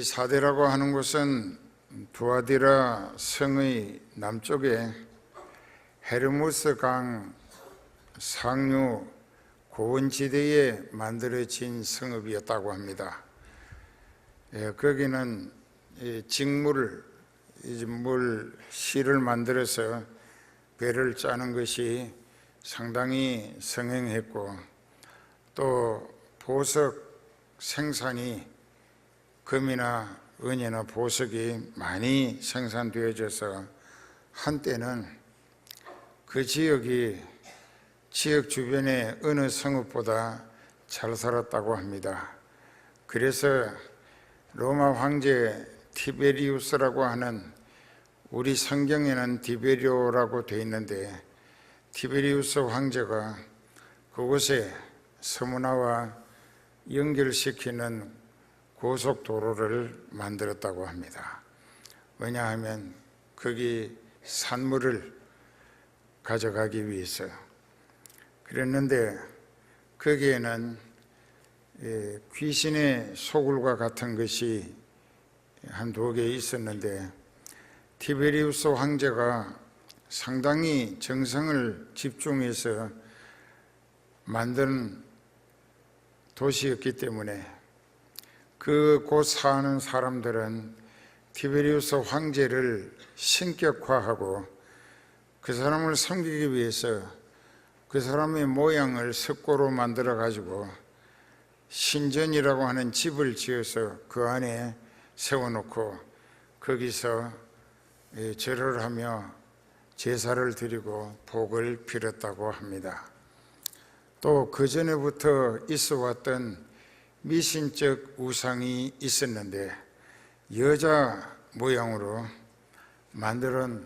사대라고 하는 곳은 두아디라 성의 남쪽에 헤르모스 강 상류 고원지대에 만들어진 성읍이었다고 합니다. 거기는 물 실을 만들어서 배를 짜는 것이 상당히 성행했고, 또 보석 생산이 금이나 은이나 보석이 많이 생산되어져서 한때는 그 지역 주변의 어느 성읍보다 잘 살았다고 합니다. 그래서 로마 황제 티베리우스라고 하는, 우리 성경에는 디베리오라고 되어 있는데, 티베리우스 황제가 그곳에 서문화와 연결시키는 고속도로를 만들었다고 합니다. 왜냐하면 거기 산물을 가져가기 위해서. 그랬는데 거기에는 귀신의 소굴과 같은 것이 한두 개 있었는데, 티베리우스 황제가 상당히 정성을 집중해서 만든 도시였기 때문에 그곳 사는 사람들은 티베리우스 황제를 신격화하고 그 사람을 섬기기 위해서 그 사람의 모양을 석고로 만들어 가지고 신전이라고 하는 집을 지어서 그 안에 세워놓고 거기서 절을 하며 제사를 드리고 복을 빌었다고 합니다. 또 그 전에부터 있어 왔던 미신적 우상이 있었는데, 여자 모양으로 만든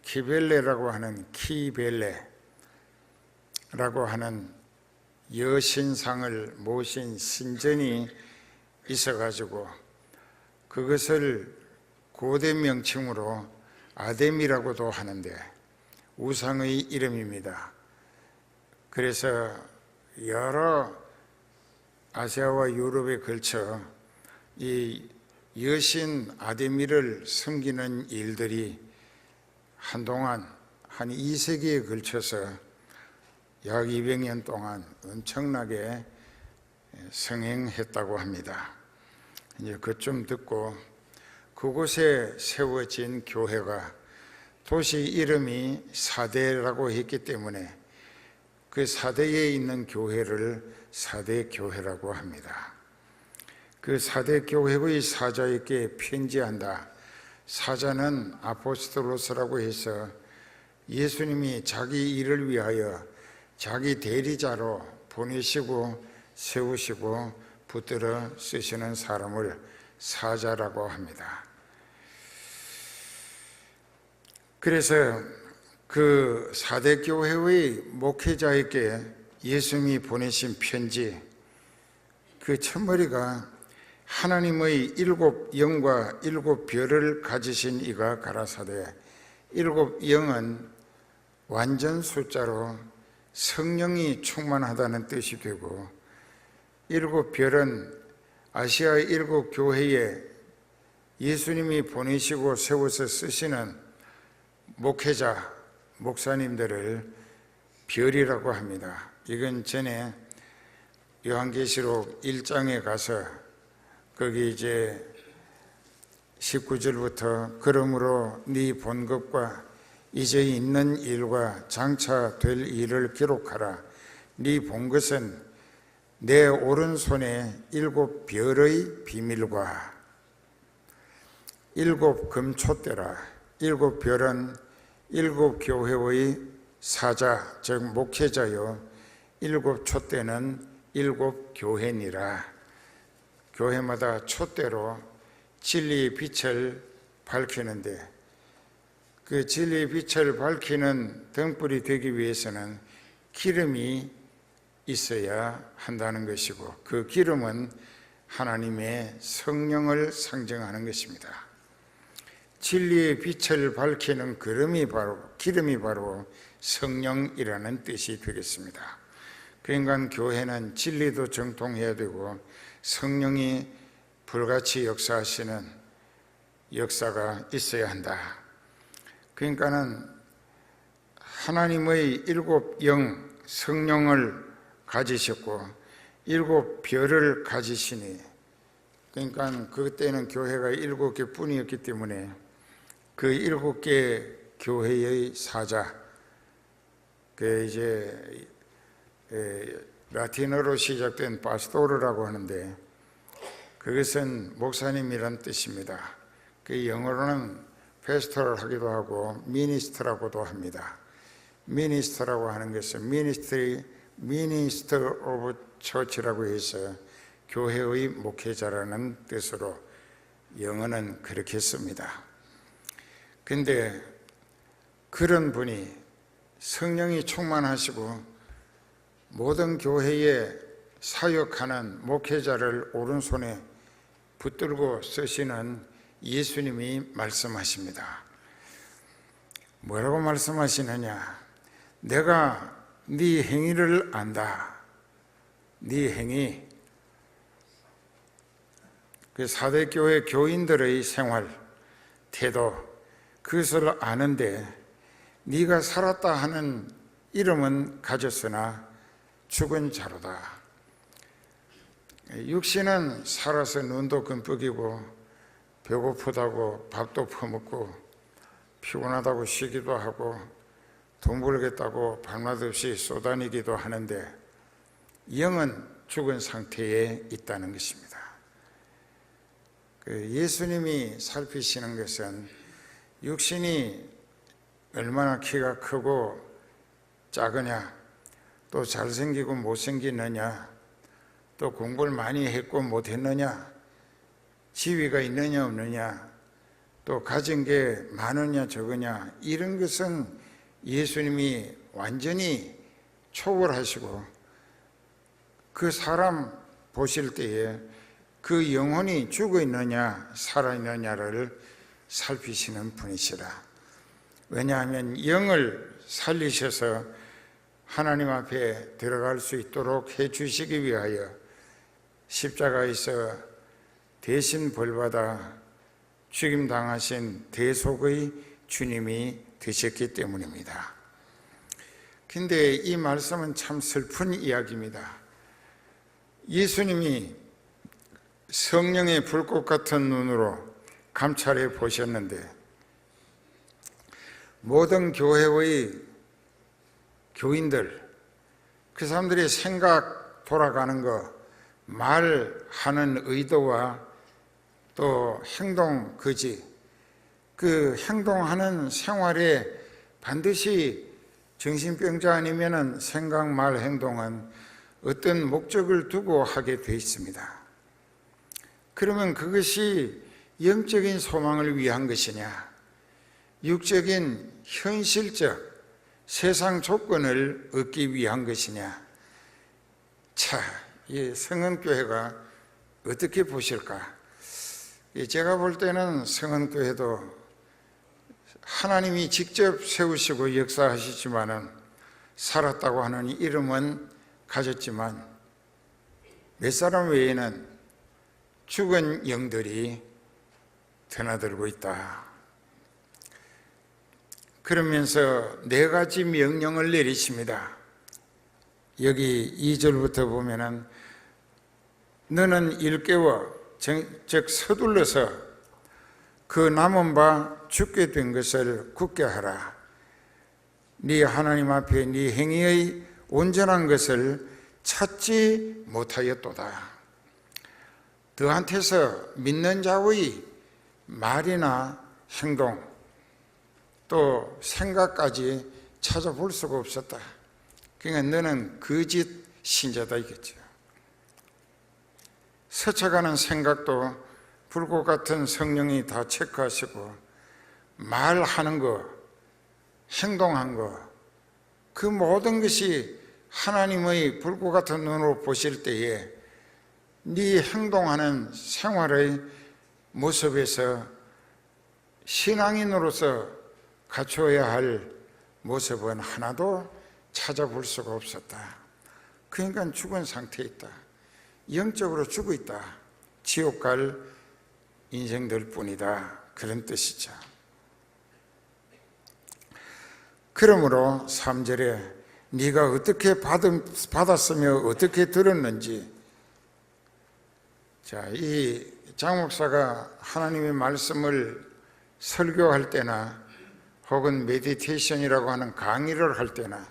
키벨레라고 하는 여신상을 모신 신전이 있어가지고 그것을 고대 명칭으로 아뎀이라고도 하는데 우상의 이름입니다. 그래서 여러 아시아와 유럽에 걸쳐 이 여신 아데미를 섬기는 일들이 한동안 한 2세기에 걸쳐서 약 200년 동안 엄청나게 성행했다고 합니다. 이제 그쯤 듣고 그곳에 세워진 교회가, 도시 이름이 사대라고 했기 때문에 그 사대에 있는 교회를 사대교회라고 합니다. 그 사대교회의 사자에게 편지한다. 사자는 아포스토로스라고 해서 예수님이 자기 일을 위하여 자기 대리자로 보내시고 세우시고 붙들어 쓰시는 사람을 사자라고 합니다. 그래서 그 사대교회의 목회자에게 예수님이 보내신 편지, 그 첫머리가 하나님의 7영과 7별을 가지신 이가 가라사대, 7영은 완전 숫자로 성령이 충만하다는 뜻이 되고, 7별은 아시아 7교회에 예수님이 보내시고 세워서 쓰시는 목회자, 목사님들을 별이라고 합니다. 이건 전에 요한계시록 1장에 가서 거기 이제 19절부터 그러므로 네 본 것과 이제 있는 일과 장차 될 일을 기록하라. 네 본 것은 내 오른손에 7별의 비밀과 7 금촛대라. 7별은 7교회의 사자, 즉 목회자요, 7 촛대는 7 교회니라. 교회마다 촛대로 진리의 빛을 밝히는데, 그 진리의 빛을 밝히는 등불이 되기 위해서는 기름이 있어야 한다는 것이고, 그 기름은 하나님의 성령을 상징하는 것입니다. 진리의 빛을 밝히는 기름이 바로 성령이라는 뜻이 되겠습니다. 그러니까 교회는 진리도 정통해야 되고 성령이 불같이 역사하시는 역사가 있어야 한다. 그러니까는 하나님의 일곱 영 성령을 가지셨고 일곱 별을 가지시니, 그러니까 그때는 교회가 7개 뿐이었기 때문에 그 7개 교회의 사자, 그 이제 라틴어로 시작된 파스토르라고 하는데 그것은 목사님이란 뜻입니다. 그 영어로는 페스토를 하기도 하고 미니스터라고도 합니다. 미니스터라고 하는 것은 미니스터 오브 처치라고 해서 교회의 목회자라는 뜻으로 영어는 그렇게 씁니다. 근데 그런 분이 성령이 충만하시고 모든 교회에 사역하는 목회자를 오른손에 붙들고 쓰시는 예수님이 말씀하십니다. 뭐라고 말씀하시느냐? 내가 네 행위를 안다. 네 행위. 그 사대교회 교인들의 생활, 태도, 그것을 아는데 네가 살았다 하는 이름은 가졌으나 죽은 자로다. 육신은 살아서 눈도 끔뻑이고 배고프다고 밥도 퍼먹고 피곤하다고 쉬기도 하고 돈 벌겠다고 밤낮 없이 쏘다니기도 하는데 영은 죽은 상태에 있다는 것입니다. 예수님이 살피시는 것은 육신이 얼마나 키가 크고 작으냐, 또 잘생기고 못생기느냐, 또 공부를 많이 했고 못했느냐, 지위가 있느냐 없느냐, 또 가진 게 많으냐 적으냐, 이런 것은 예수님이 완전히 초월하시고 그 사람 보실 때에 그 영혼이 죽어 있느냐 살아 있느냐를 살피시는 분이시라. 왜냐하면 영을 살리셔서 하나님 앞에 들어갈 수 있도록 해주시기 위하여 십자가에서 대신 벌받아 죽임당하신 대속의 주님이 되셨기 때문입니다. 근데 이 말씀은 참 슬픈 이야기입니다. 예수님이 성령의 불꽃 같은 눈으로 감찰해 보셨는데 모든 교회의 교인들, 그 사람들의 생각 돌아가는 거, 말하는 의도와 또 행동 거지, 그 행동하는 생활에 반드시 정신병자 아니면은 생각, 말, 행동은 어떤 목적을 두고 하게 돼 있습니다. 그러면 그것이 영적인 소망을 위한 것이냐, 육적인 현실적 세상 조건을 얻기 위한 것이냐? 자, 이 성은교회가 어떻게 보실까? 제가 볼 때는 성은교회도 하나님이 직접 세우시고 역사하시지만은 살았다고 하는 이름은 가졌지만 몇 사람 외에는 죽은 영들이 드나들고 있다. 그러면서 4가지 명령을 내리십니다. 여기 2절부터 보면은 너는 일깨워, 즉 서둘러서 그 남은 바 죽게 된 것을 굳게 하라. 네 하나님 앞에 네 행위의 온전한 것을 찾지 못하였도다. 너한테서 믿는 자의 말이나 행동 또 생각까지 찾아볼 수가 없었다. 그러니까 너는 거짓 신자다 이겠죠. 스쳐가는 생각도 불꽃 같은 성령이 다 체크하시고 말하는 거, 행동한 거, 그 모든 것이 하나님의 불꽃 같은 눈으로 보실 때에 네 행동하는 생활의 모습에서 신앙인으로서 갖춰야 할 모습은 하나도 찾아볼 수가 없었다. 그러니까 죽은 상태에 있다. 영적으로 죽어 있다. 지옥 갈 인생들 뿐이다, 그런 뜻이죠. 그러므로 3절에 네가 어떻게 받았으며 어떻게 들었는지, 자, 이 장 목사가 하나님의 말씀을 설교할 때나 혹은 메디테이션이라고 하는 강의를 할 때나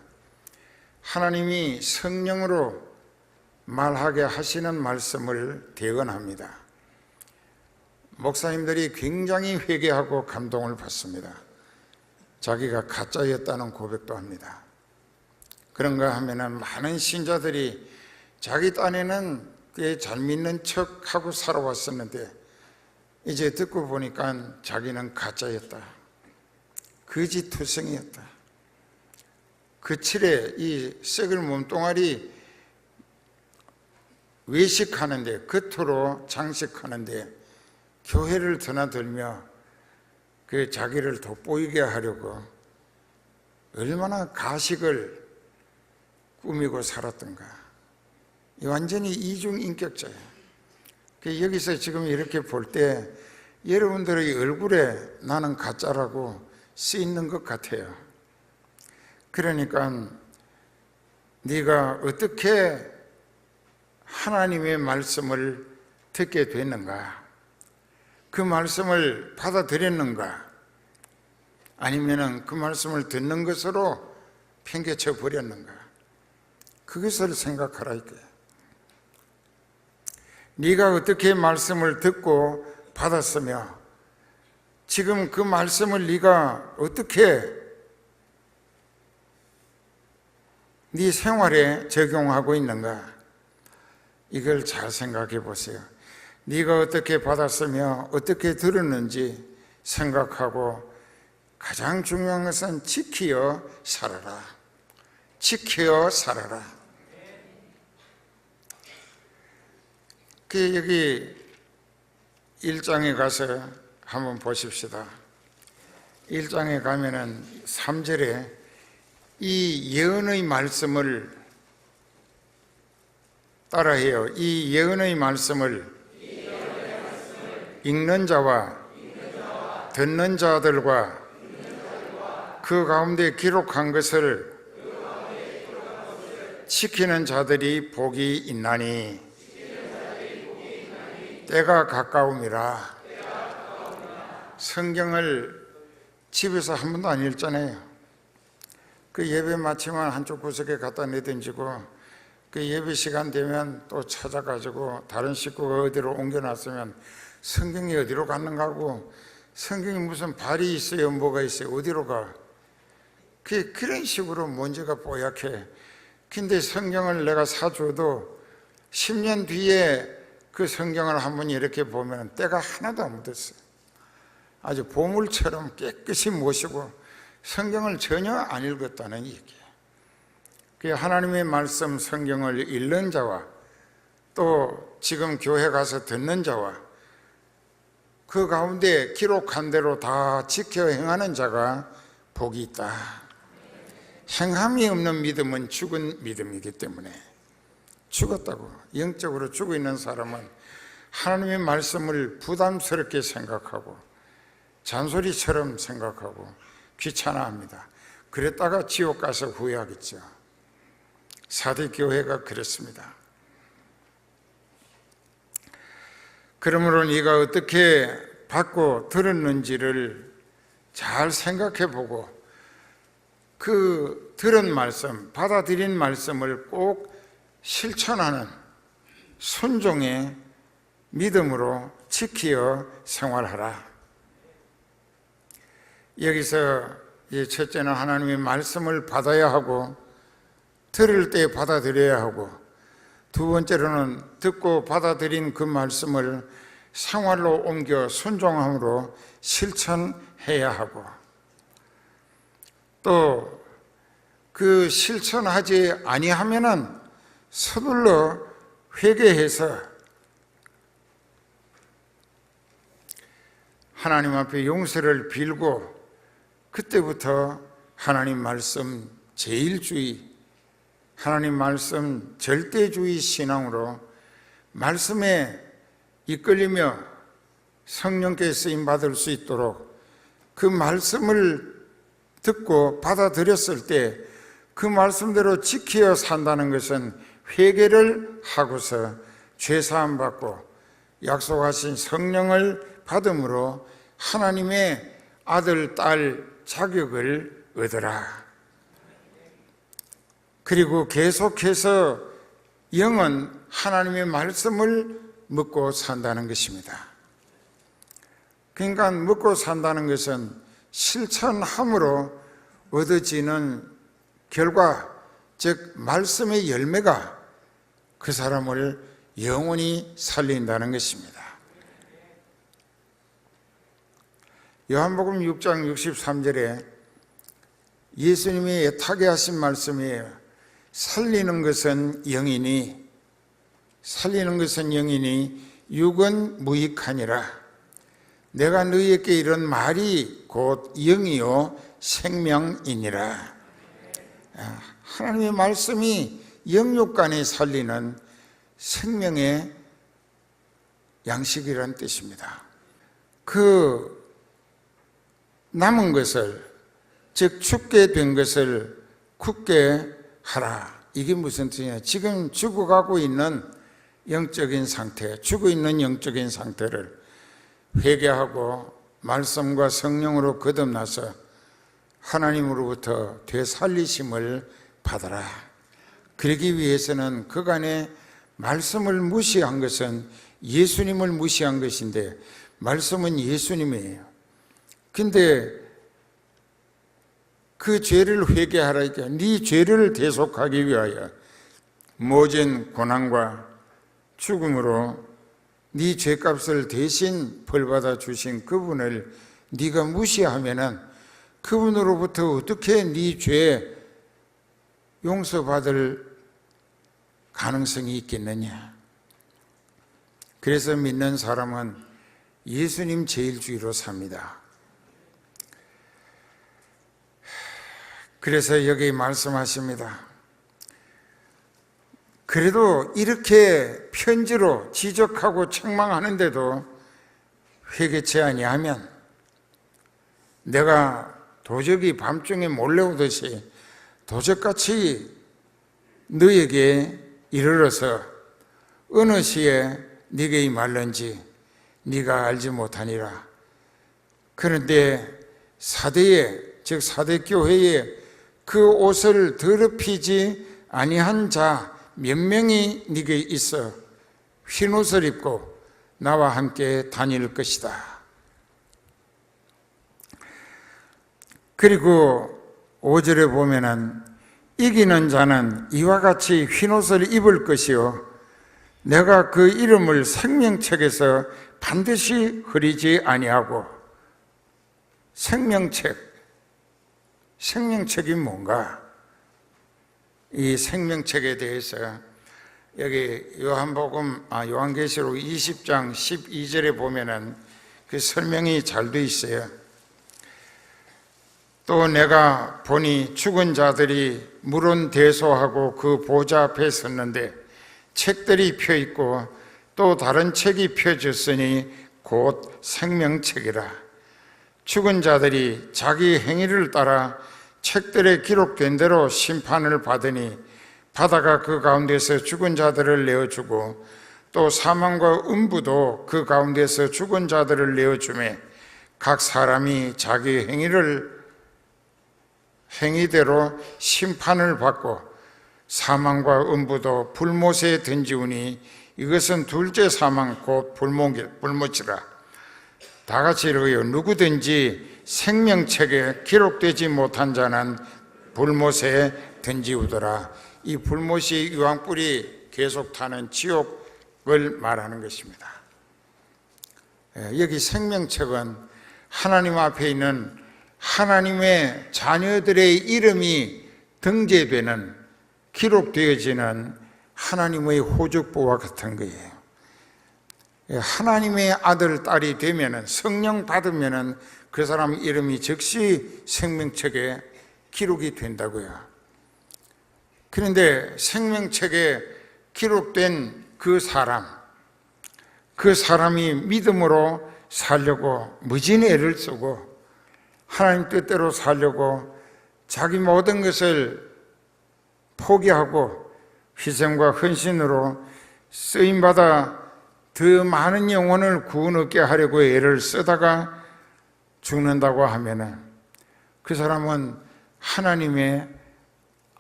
하나님이 성령으로 말하게 하시는 말씀을 대언합니다. 목사님들이 굉장히 회개하고 감동을 받습니다. 자기가 가짜였다는 고백도 합니다. 그런가 하면은 많은 신자들이 자기 딴에는 꽤 잘 믿는 척하고 살아왔었는데 이제 듣고 보니까 자기는 가짜였다, 거짓투성이었다. 그칠에 이 썩을 몸뚱아리 외식하는데, 겉으로 장식하는데 교회를 드나들며 그 자기를 돋보이게 하려고 얼마나 가식을 꾸미고 살았던가. 완전히 이중인격자예요. 여기서 지금 이렇게 볼 때 여러분들의 얼굴에 나는 가짜라고 쓰이는 것 같아요. 그러니까 네가 어떻게 하나님의 말씀을 듣게 됐는가? 그 말씀을 받아들였는가? 아니면 그 말씀을 듣는 것으로 팽개쳐 버렸는가? 그것을 생각하라 이거예요. 네가 어떻게 말씀을 듣고 받았으며 지금 그 말씀을 네가 어떻게 네 생활에 적용하고 있는가? 이걸 잘 생각해 보세요. 네가 어떻게 받았으며 어떻게 들었는지 생각하고 가장 중요한 것은 지키어 살아라. 지키어 살아라. 여기 1장에 가서 한번 보십시다. 1장에 가면은 3절에 이 예언의 말씀을 따라해요. 이 예언의 말씀을 읽는 자와 듣는 자들과 그 가운데 기록한 것을 지키는 자들이 복이 있나니 때가 가까움이라. 성경을 집에서 한 번도 안 읽잖아요. 그 예배 마치면 한쪽 구석에 갖다 내던지고 그 예배 시간 되면 또 찾아가지고 다른 식구가 어디로 옮겨놨으면 성경이 어디로 갔는가 하고, 성경이 무슨 발이 있어요 뭐가 있어요 어디로 가? 그런 식으로 문제가 뽀얗게. 근데 성경을 내가 사줘도 10년 뒤에 그 성경을 한번 이렇게 보면 때가 하나도 안 묻었어요. 아주 보물처럼 깨끗이 모시고 성경을 전혀 안 읽었다는 얘기예요. 그 하나님의 말씀 성경을 읽는 자와 또 지금 교회 가서 듣는 자와 그 가운데 기록한 대로 다 지켜 행하는 자가 복이 있다. 행함이 없는 믿음은 죽은 믿음이기 때문에, 죽었다고, 영적으로 죽어 있는 사람은 하나님의 말씀을 부담스럽게 생각하고 잔소리처럼 생각하고 귀찮아합니다. 그랬다가 지옥 가서 후회하겠죠. 사대 교회가 그렇습니다. 그러므로 네가 어떻게 받고 들었는지를 잘 생각해 보고 그 들은 말씀, 받아들인 말씀을 꼭 실천하는 순종의 믿음으로 지키어 생활하라. 여기서 첫째는 하나님의 말씀을 받아야 하고 들을 때 받아들여야 하고, 두 번째로는 듣고 받아들인 그 말씀을 생활로 옮겨 순종함으로 실천해야 하고, 또 그 실천하지 아니하면은 서둘러 회개해서 하나님 앞에 용서를 빌고 그때부터 하나님 말씀 제일주의, 하나님 말씀 절대주의 신앙으로 말씀에 이끌리며 성령께 쓰임받을 수 있도록 그 말씀을 듣고 받아들였을 때 그 말씀대로 지키어 산다는 것은 회개를 하고서 죄사함 받고 약속하신 성령을 받음으로 하나님의 아들, 딸 자격을 얻으라. 그리고 계속해서 영은 하나님의 말씀을 먹고 산다는 것입니다. 그러니까 먹고 산다는 것은 실천함으로 얻어지는 결과, 즉 말씀의 열매가 그 사람을 영원히 살린다는 것입니다. 요한복음 6장 63절에 예수님이 애타게 하신 말씀이에요. 살리는 것은 영이니 육은 무익하니라. 내가 너희에게 이런 말이 곧 영이요 생명이니라. 하나님의 말씀이 영육간에 살리는 생명의 양식이라는 뜻입니다. 그 남은 것을, 즉 죽게 된 것을 굳게 하라. 이게 무슨 뜻이냐? 지금 죽어가고 있는 영적인 상태, 죽어있는 영적인 상태를 회개하고 말씀과 성령으로 거듭나서 하나님으로부터 되살리심을 받아라. 그러기 위해서는 그간의 말씀을 무시한 것은 예수님을 무시한 것인데, 말씀은 예수님이에요. 근데 그 죄를 회개하라니까, 네 죄를 대속하기 위하여 모진 고난과 죽음으로 네 죄값을 대신 벌받아 주신 그분을 네가 무시하면은 그분으로부터 어떻게 네 죄 용서받을 가능성이 있겠느냐. 그래서 믿는 사람은 예수님 제일주의로 삽니다. 그래서 여기 말씀하십니다. 그래도 이렇게 편지로 지적하고 책망하는데도 회개치 아니하면 내가 도적이 밤중에 몰래 오듯이 도적같이 너에게 이르러서 어느 시에 네게 말른지 네가 알지 못하니라. 그런데 사대에, 즉 사대교회에 그 옷을 더럽히지 아니한 자 몇 명이 네게 있어 흰옷을 입고 나와 함께 다닐 것이다. 그리고 5절에 보면은 이기는 자는 이와 같이 흰옷을 입을 것이요 내가 그 이름을 생명책에서 반드시 흐리지 아니하고. 생명책이 뭔가? 이 생명책에 대해서 여기 요한계시록 20장 12절에 보면은 그 설명이 잘 돼 있어요. 또 내가 보니 죽은 자들이 물은 대소하고 그 보좌 앞에 섰는데 책들이 펴 있고 또 다른 책이 펴졌으니 곧 생명책이라. 죽은 자들이 자기 행위를 따라 책들에 기록된 대로 심판을 받으니 바다가 그 가운데서 죽은 자들을 내어주고 또 사망과 음부도 그 가운데서 죽은 자들을 내어주매 각 사람이 자기 행위대로 심판을 받고 사망과 음부도 불못에 던지우니 이것은 둘째 사망 곧 불못이라. 다 같이 읽어요. 누구든지 생명책에 기록되지 못한 자는 불못에 던지우더라. 이 불못이 유황불이 계속 타는 지옥을 말하는 것입니다. 여기 생명책은 하나님 앞에 있는 하나님의 자녀들의 이름이 등재되는, 기록되어지는 하나님의 호적보와 같은 거예요. 하나님의 아들, 딸이 되면은, 성령 받으면은 그 사람 이름이 즉시 생명책에 기록이 된다고요. 그런데 생명책에 기록된 그 사람, 그 사람이 믿음으로 살려고 무진 애를 쓰고 하나님 뜻대로 살려고 자기 모든 것을 포기하고 희생과 헌신으로 쓰임받아 더 많은 영혼을 구원 얻게 하려고 애를 쓰다가 죽는다고 하면은 그 사람은 하나님의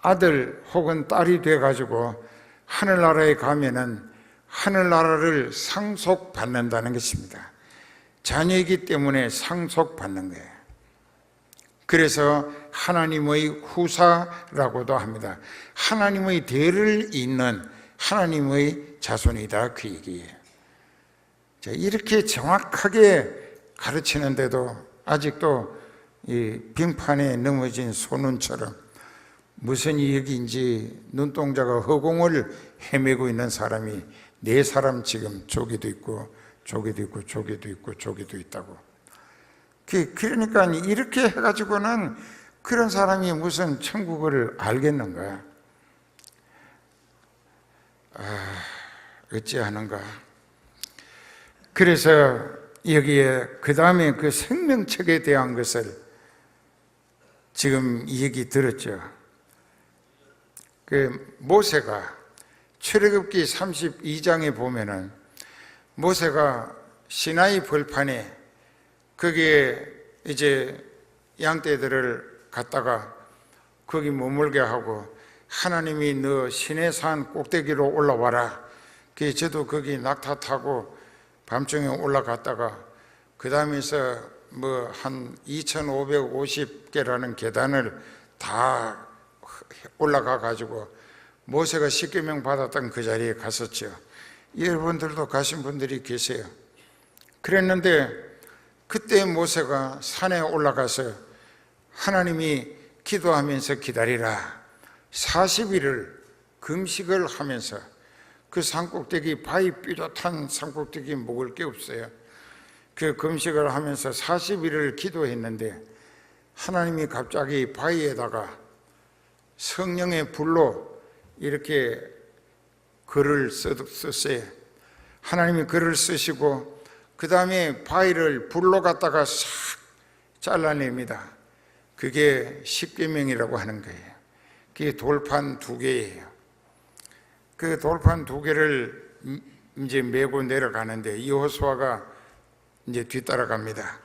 아들 혹은 딸이 돼가지고 하늘나라에 가면은 하늘나라를 상속받는다는 것입니다. 자녀이기 때문에 상속받는 거예요. 그래서 하나님의 후사라고도 합니다. 하나님의 대를 잇는 하나님의 자손이다, 그 얘기예요. 자, 이렇게 정확하게 가르치는데도 아직도 이 빙판에 넘어진 소눈처럼 무슨 얘기인지 눈동자가 허공을 헤매고 있는 사람이 네 사람 지금 저기도 있고 저기도 있고 저기도 있고 저기도 있다고. 그러니까 이렇게 해가지고는 그런 사람이 무슨 천국을 알겠는가? 어찌하는가? 그래서 여기에 그 다음에 그 생명책에 대한 것을 지금 이 얘기 들었죠. 그 모세가 출애굽기 32장에 보면은 모세가 시나이 벌판에 거기에 이제 양떼들을 갖다가 거기 머물게 하고 하나님이 너 시내산 꼭대기로 올라와라. 그 저도 거기 낙타 타고 밤중에 올라갔다가 그 다음에서 뭐 한 2550개라는 계단을 다 올라가 가지고 모세가 십계명 받았던 그 자리에 갔었죠. 여러분들도 가신 분들이 계세요. 그랬는데 그때 모세가 산에 올라가서 하나님이 기도하면서 기다리라 40일을 금식을 하면서 그 산꼭대기 바위 삐끗한 산꼭대기 먹을 게 없어요. 그 금식을 하면서 40일을 기도했는데 하나님이 갑자기 바위에다가 성령의 불로 이렇게 글을 썼어요. 하나님이 글을 쓰시고 그 다음에 바위를 불로 갖다가 싹 잘라냅니다. 그게 십계명이라고 하는 거예요. 그게 돌판 2개예요. 그 돌판 2개를 이제 메고 내려가는데 여호수아가 이제 뒤따라갑니다.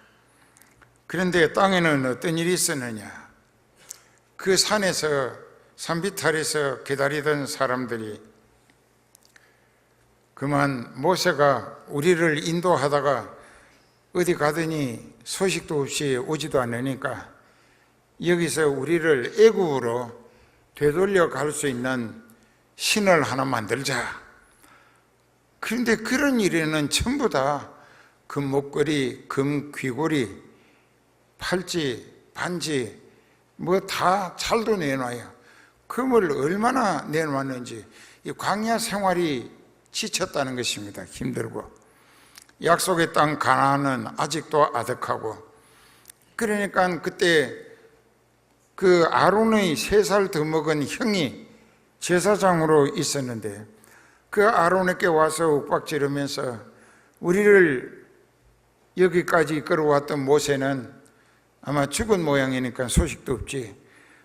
그런데 땅에는 어떤 일이 있었느냐? 그 산에서 산비탈에서 기다리던 사람들이 그만 모세가 우리를 인도하다가 어디 가더니 소식도 없이 오지도 않으니까 여기서 우리를 애굽으로 되돌려 갈 수 있는 신을 하나 만들자. 그런데 그런 일에는 전부 다 금 목걸이, 금 귀걸이, 팔찌, 반지 뭐 다 잘도 내놔요. 금을 얼마나 내놓았는지. 이 광야 생활이 지쳤다는 것입니다. 힘들고 약속의 땅 가나안은 아직도 아득하고. 그러니까 그때 그 아론의 3살 더 먹은 형이 제사장으로 있었는데 그 아론에게 와서 윽박지르면서 우리를 여기까지 끌어왔던 모세는 아마 죽은 모양이니까 소식도 없지.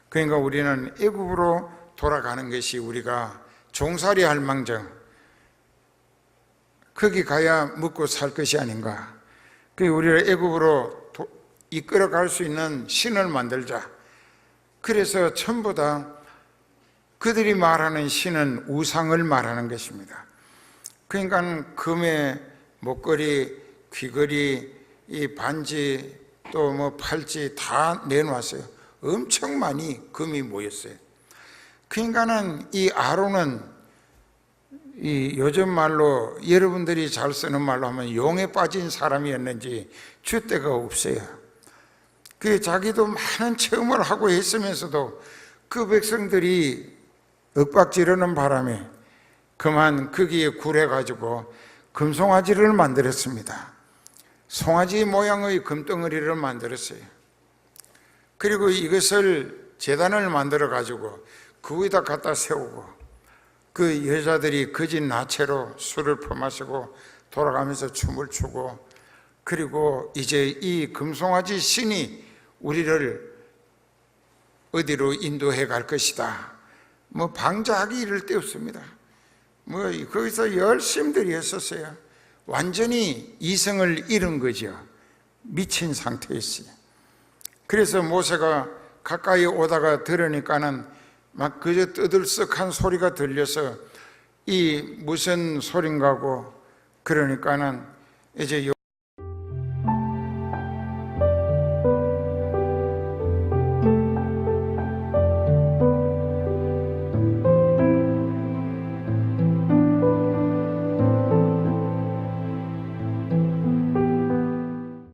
그러니까 우리는 애굽으로 돌아가는 것이 우리가 종살이 할 망정 거기 가야 먹고 살 것이 아닌가. 그래서 우리를 애굽으로 이끌어갈 수 있는 신을 만들자. 그래서 전부 다 그들이 말하는 신은 우상을 말하는 것입니다. 그러니까 금의 목걸이, 귀걸이, 이 반지, 또 뭐 팔찌 다 내놓았어요. 엄청 많이 금이 모였어요. 그러니까는 이 아론은 이 요즘 말로 여러분들이 잘 쓰는 말로 하면 용에 빠진 사람이었는지 줏대가 없어요. 그 자기도 많은 체험을 하고 했으면서도 그 백성들이 윽박지르는 바람에 그만 거기에 굴해가지고 금송아지를 만들었습니다. 송아지 모양의 금덩어리를 만들었어요. 그리고 이것을 제단을 만들어 가지고 그 위에다 갖다 세우고 그 여자들이 거짓 나체로 술을 퍼마시고 돌아가면서 춤을 추고, 그리고 이제 이 금송아지 신이 우리를 어디로 인도해 갈 것이다. 뭐 방자하기 이를 데 없습니다. 뭐 거기서 열심들이 했었어요. 완전히 이성을 잃은 거죠. 미친 상태였어요. 그래서 모세가 가까이 오다가 들으니까는 막 그저 떠들썩한 소리가 들려서 이 무슨 소린가고, 그러니까는 이제